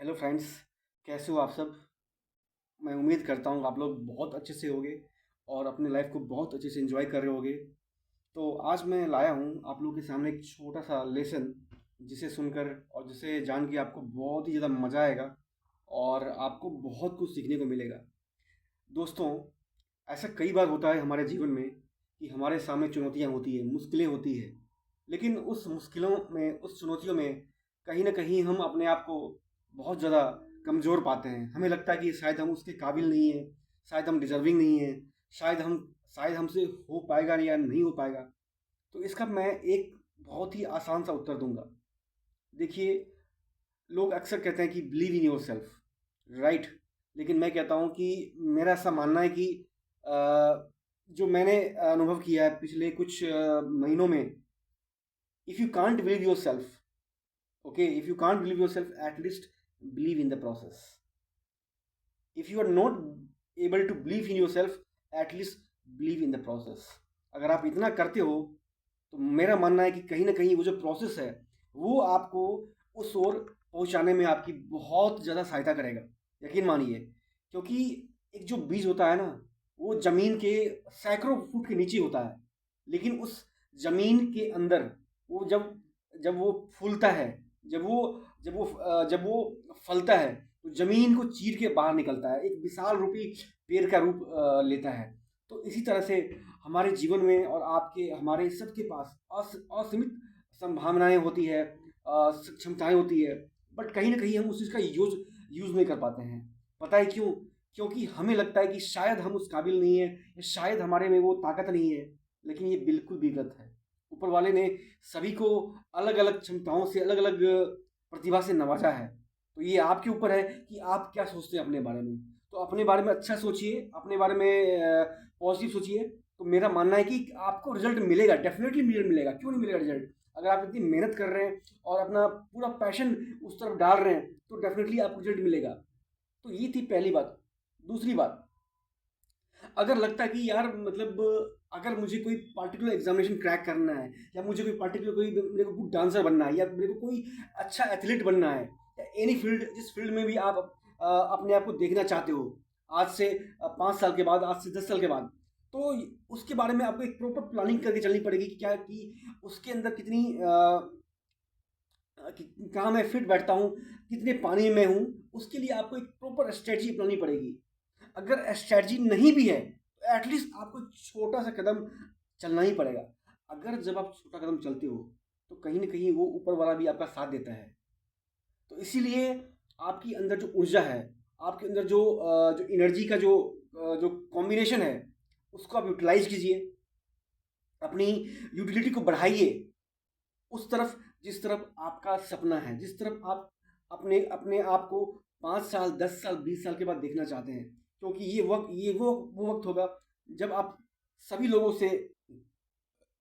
Hello friends. कैसे हो आप सब? मैं उम्मीद करता हूँ आप लोग बहुत अच्छे से होंगे और अपने लाइफ को बहुत अच्छे से एंजॉय कर रहे होंगे। तो आज मैं लाया हूँ आप लोगों के सामने एक छोटा सा लेसन, जिसे सुनकर और जिसे जान के आपको बहुत ही ज़्यादा मज़ा आएगा और आपको बहुत कुछ सीखने को मिलेगा। दोस्तों, ऐसा कई बार होता है हमारे जीवन में कि हमारे सामने चुनौतियाँ होती है, मुश्किलें होती है, लेकिन उस मुश्किलों में, उस चुनौतियों में कहीं ना कहीं हम अपने आप को बहुत ज़्यादा कमज़ोर पाते हैं। हमें लगता है कि शायद हम उसके काबिल नहीं हैं, शायद हम डिजर्विंग नहीं हैं, शायद हमसे हो पाएगा या नहीं हो पाएगा। तो इसका मैं एक बहुत ही आसान सा उत्तर दूंगा। देखिए, लोग अक्सर कहते हैं कि believe in your self, right. लेकिन मैं कहता हूँ कि मेरा ऐसा मानना है कि जो मैंने अनुभव किया है पिछले कुछ महीनों में, if you can't believe yourself, okay, if you can't believe yourself, at least believe in the process. If you are not able to believe in yourself, at least believe in the process. अगर आप इतना करते हो तो मेरा मानना है कि कहीं ना कहीं वो जो प्रोसेस है वो आपको उस ओर पहुंचाने में आपकी बहुत ज़्यादा सहायता करेगा। यकीन मानिए, क्योंकि एक जो बीज होता है ना, वो ज़मीन के सैकड़ों फुट के नीचे होता है, लेकिन उस ज़मीन के अंदर वो जब जब वो फूलता है, जब वो फलता है, तो ज़मीन को चीर के बाहर निकलता है, एक विशाल रूपी पेड़ का रूप लेता है। तो इसी तरह से हमारे जीवन में और आपके हमारे सबके पास असीमित संभावनाएं होती है, क्षमताएं होती है, बट कहीं ना कहीं हम उस चीज़ का यूज यूज़ नहीं कर पाते हैं। पता है क्यों? क्योंकि हमें लगता है कि शायद हम उस काबिल नहीं है, या शायद हमारे में वो ताकत नहीं है। लेकिन ये बिल्कुल भी गलत है। ऊपर वाले ने सभी को अलग अलग क्षमताओं से, अलग अलग प्रतिभा से नवाजा है। तो ये आपके ऊपर है कि आप क्या सोचते हैं अपने बारे में। तो अपने बारे में अच्छा सोचिए, अपने बारे में पॉजिटिव सोचिए। तो मेरा मानना है कि आपको रिजल्ट मिलेगा, डेफिनेटली रिजल्ट मिलेगा। क्यों नहीं मिलेगा रिजल्ट? अगर आप इतनी मेहनत कर रहे हैं और अपना पूरा पैशन उस तरफ डाल रहे हैं, तो डेफिनेटली आपको रिजल्ट मिलेगा। तो ये थी पहली बात। दूसरी बात, अगर लगता है कि यार मतलब अगर मुझे कोई पार्टिकुलर एग्जामिनेशन क्रैक करना है, या मुझे कोई पार्टिकुलर कोई मेरे को गुड डांसर बनना है, या मेरे को कोई अच्छा एथलीट बनना है, या एनी फील्ड, जिस फील्ड में भी आप अपने आप को देखना चाहते हो, आज से 5 साल के बाद, आज से 10 साल के बाद, तो उसके बारे में आपको एक प्रॉपर प्लानिंग करके चलनी पड़ेगी कि क्या कि उसके अंदर कितनी कहाँ मैं फिट बैठता हूँ, कितने पानी में हूँ। उसके लिए आपको एक प्रॉपर स्ट्रेटजी अपनानी पड़ेगी। अगर स्ट्रैटेजी नहीं भी है तो एटलीस्ट आपको छोटा सा कदम चलना ही पड़ेगा। अगर जब आप छोटा कदम चलते हो, तो कहीं ना कहीं वो ऊपर वाला भी आपका साथ देता है। तो इसीलिए आपकी अंदर जो ऊर्जा है, आपके अंदर जो एनर्जी का जो कॉम्बिनेशन है, उसको आप यूटिलाइज कीजिए, अपनी यूटिलिटी को बढ़ाइए उस तरफ, जिस तरफ आपका सपना है, जिस तरफ आप अपने अपने आप को 5 साल, 10 साल, 20 साल के बाद देखना चाहते हैं। क्योंकि ये वो वक्त होगा जब आप सभी लोगों से,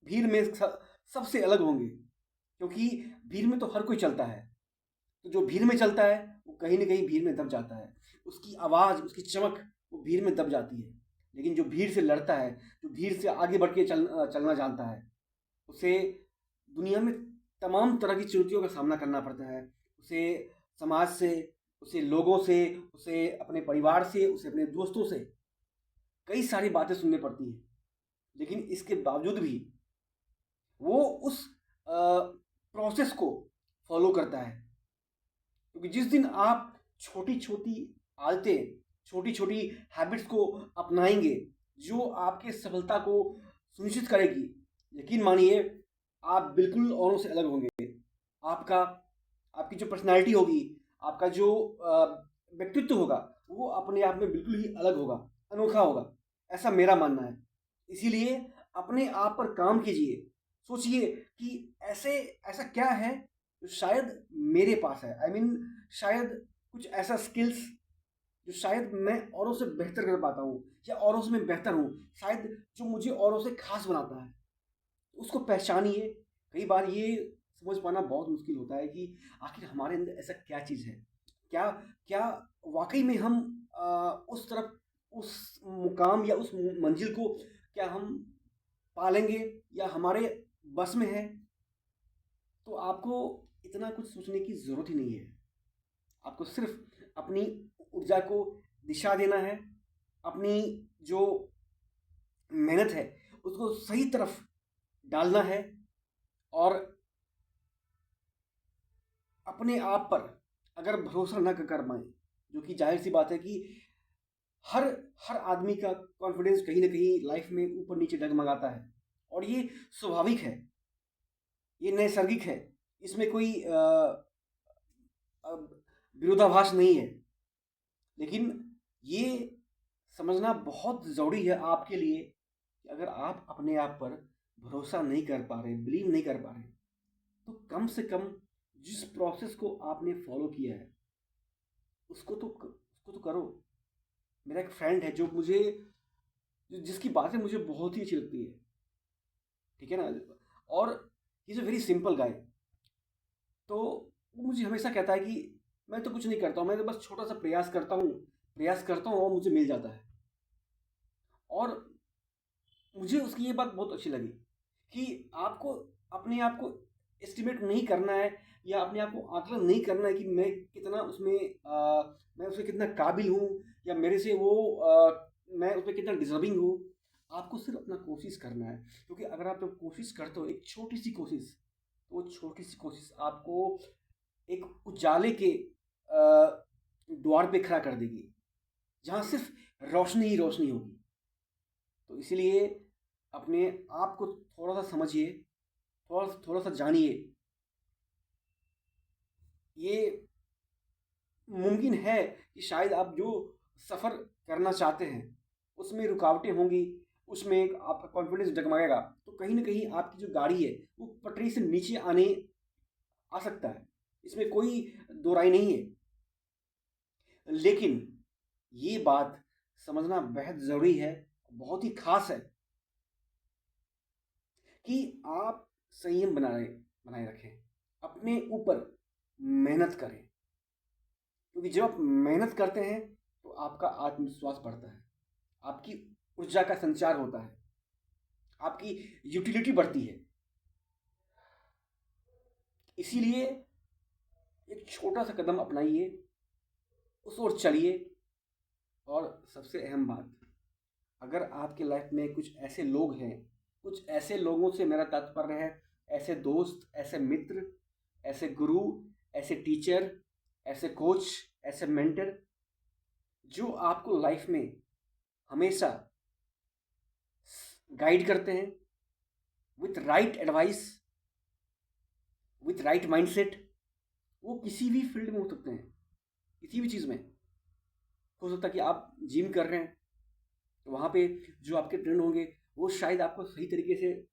भीड़ में सबसे अलग होंगे। क्योंकि भीड़ में तो हर कोई चलता है, तो जो भीड़ में चलता है वो कहीं ना कहीं भीड़ में दब जाता है। उसकी आवाज़, उसकी चमक वो भीड़ में दब जाती है। लेकिन जो भीड़ से लड़ता है, जो भीड़ से आगे बढ़ के चलना जानता है, उसे दुनिया में तमाम तरह की चुनौतियों का सामना करना पड़ता है। उसे समाज से, उसे लोगों से, उसे अपने परिवार से, उसे अपने दोस्तों से कई सारी बातें सुननी पड़ती हैं। लेकिन इसके बावजूद भी वो उस प्रोसेस को फॉलो करता है। क्योंकि जिस दिन आप छोटी छोटी आदतें, छोटी छोटी हैबिट्स को अपनाएंगे, जो आपके सफलता को सुनिश्चित करेगी, यकीन मानिए आप बिल्कुल औरों से अलग होंगे। आपका आपकी जो पर्सनालिटी होगी, आपका जो व्यक्तित्व होगा, वो अपने आप में बिल्कुल ही अलग होगा, अनोखा होगा। ऐसा मेरा मानना है। इसीलिए अपने आप पर काम कीजिए। सोचिए कि ऐसे ऐसा क्या है जो शायद मेरे पास है। आई मीन, शायद कुछ ऐसा स्किल्स जो शायद मैं औरों से बेहतर कर पाता हूँ, या औरों से मैं बेहतर हूँ, शायद जो मुझे औरों से खास बनाता है। उसको पहचानिए। कई बार ये समझ पाना बहुत मुश्किल होता है कि आखिर हमारे अंदर ऐसा क्या चीज़ है। क्या क्या वाकई में हम उस तरफ, उस मुकाम या उस मंजिल को क्या हम पालेंगे, या हमारे बस में है। तो आपको इतना कुछ सोचने की ज़रूरत ही नहीं है। आपको सिर्फ अपनी ऊर्जा को दिशा देना है, अपनी जो मेहनत है उसको सही तरफ डालना है, और अपने आप पर अगर भरोसा न कर पाए, जो कि जाहिर सी बात है कि हर हर आदमी का कॉन्फिडेंस कहीं ना कहीं लाइफ में ऊपर नीचे डगमगाता है, और ये स्वाभाविक है, ये नैसर्गिक है, इसमें कोई विरोधाभास नहीं है। लेकिन ये समझना बहुत ज़रूरी है आपके लिए कि अगर आप अपने आप पर भरोसा नहीं कर पा रहे, बिलीव नहीं कर पा रहे, तो कम से कम जिस प्रोसेस को आपने फॉलो किया है उसको तो करो। मेरा एक फ्रेंड है जो मुझे, जिसकी बातें मुझे बहुत ही अच्छी लगती है, ठीक है ना, और he is a very simple guy. तो वो मुझे हमेशा कहता है कि मैं तो कुछ नहीं करता हूँ, मैं तो बस छोटा सा प्रयास करता हूँ और मुझे मिल जाता है। और मुझे उसकी ये बात बहुत अच्छी लगी कि आपको अपने आप को एस्टिमेट नहीं करना है, या अपने आप को आकलन नहीं करना है कि मैं कितना उसमें मैं उसमें कितना काबिल हूँ, या मेरे से वो मैं उसमें कितना डिजर्विंग हूँ। आपको सिर्फ अपना कोशिश करना है, क्योंकि अगर आप जब कोशिश करते हो एक छोटी सी कोशिश, तो वो छोटी सी कोशिश आपको एक उजाले के द्वार पे खड़ा कर देगी, जहाँ सिर्फ रोशनी ही रोशनी होगी। तो इसलिए अपने आप को थोड़ा सा समझिए, थोड़ा सा जानिए। ये मुमकिन है कि शायद आप जो सफ़र करना चाहते हैं उसमें रुकावटें होंगी, उसमें आपका कॉन्फिडेंस डगमगाएगा, तो कहीं ना कहीं आपकी जो गाड़ी है वो पटरी से नीचे आने आ सकता है, इसमें कोई दो राय नहीं है। लेकिन ये बात समझना बेहद ज़रूरी है, बहुत ही ख़ास है, कि आप संयम बनाए रखें, अपने ऊपर मेहनत करें, क्योंकि जब आप मेहनत करते हैं तो आपका आत्मविश्वास बढ़ता है, आपकी ऊर्जा का संचार होता है, आपकी यूटिलिटी बढ़ती है। इसीलिए एक छोटा सा कदम अपनाइए, उस ओर चलिए। और सबसे अहम बात, अगर आपके लाइफ में कुछ ऐसे लोग हैं, कुछ ऐसे लोगों से मेरा तात्पर्य है ऐसे दोस्त, ऐसे मित्र, ऐसे गुरु, ऐसे टीचर, ऐसे कोच, ऐसे मेंटर, जो आपको लाइफ में हमेशा गाइड करते हैं with right advice, with right mindset. वो किसी भी फील्ड में हो सकते हैं, किसी भी चीज़ में हो सकता है। कि आप जिम कर रहे हैं तो वहाँ पे जो आपके ट्रेंड होंगे वो शायद आपको सही तरीके से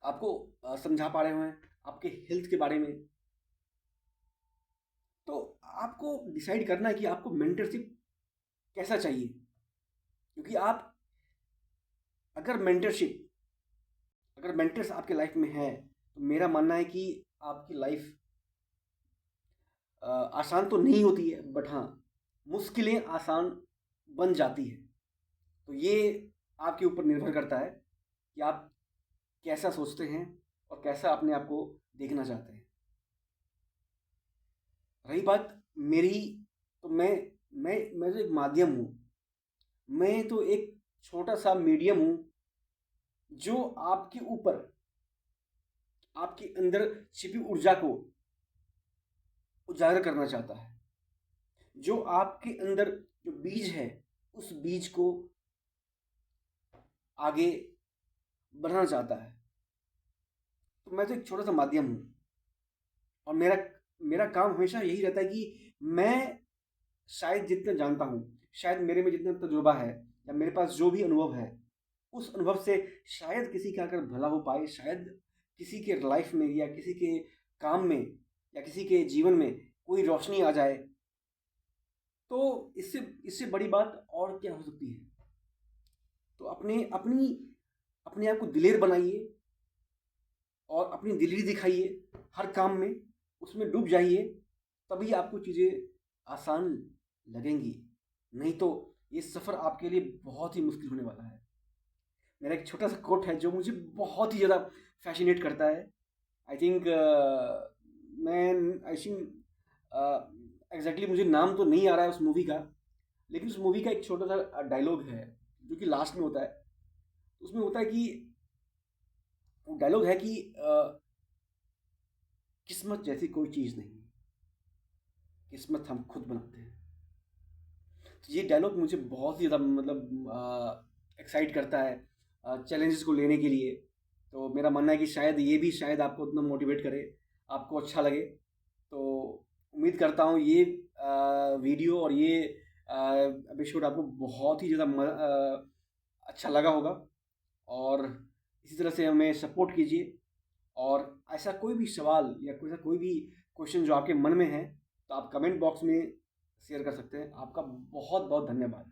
आपको समझा पा रहे हैं आपके हेल्थ के बारे में। तो आपको डिसाइड करना है कि आपको मेंटरशिप कैसा चाहिए, क्योंकि आप अगर मेंटर्स आपके लाइफ में है, तो मेरा मानना है कि आपकी लाइफ आसान तो नहीं होती है, बट हाँ, मुश्किलें आसान बन जाती है। तो ये आपके ऊपर निर्भर करता है कि आप कैसा सोचते हैं और कैसा अपने आप को देखना चाहते हैं। रही बात मेरी, तो मैं तो एक माध्यम हूँ, मैं तो एक छोटा सा मीडियम हूँ, जो आपके ऊपर, आपके अंदर छिपी ऊर्जा को उजागर करना चाहता है, जो आपके अंदर जो बीज है उस बीज को आगे बढ़ाना चाहता है। तो मैं तो एक छोटा सा माध्यम हूँ, और मेरा मेरा काम हमेशा यही रहता है कि मैं शायद जितना जानता हूँ, शायद मेरे में जितना तजुर्बा है, या मेरे पास जो भी अनुभव है, उस अनुभव से शायद किसी का अगर भला हो पाए, शायद किसी के लाइफ में या किसी के काम में या किसी के जीवन में कोई रोशनी आ जाए। तो इससे इससे बड़ी बात और क्या हो सकती है। तो अपने आप को दिलेर बनाइए, और अपनी दिलेरी दिखाइए हर काम में, उसमें डूब जाइए, तभी आपको चीज़ें आसान लगेंगी। नहीं तो ये सफ़र आपके लिए बहुत ही मुश्किल होने वाला है। मेरा एक छोटा सा कोट है जो मुझे बहुत ही ज़्यादा फैसिनेट करता है। आई थिंक एग्जैक्टली मुझे नाम तो नहीं आ रहा है उस मूवी का, लेकिन उस मूवी का एक छोटा सा डायलॉग है जो कि लास्ट में होता है। उसमें होता है कि वो डायलॉग है कि किस्मत जैसी कोई चीज़ नहीं, किस्मत हम खुद बनाते हैं। तो ये डायलॉग मुझे बहुत ही ज़्यादा मतलब एक्साइट करता है चैलेंजेस को लेने के लिए। तो मेरा मानना है कि शायद ये भी शायद आपको उतना मोटिवेट करे, आपको अच्छा लगे। तो उम्मीद करता हूँ ये वीडियो और ये एपिसोड आपको बहुत ही ज़्यादा अच्छा लगा होगा। और इसी तरह से हमें सपोर्ट कीजिए। और ऐसा कोई भी सवाल या कोई भी क्वेश्चन जो आपके मन में है तो आप कमेंट बॉक्स में शेयर कर सकते हैं। आपका बहुत बहुत धन्यवाद।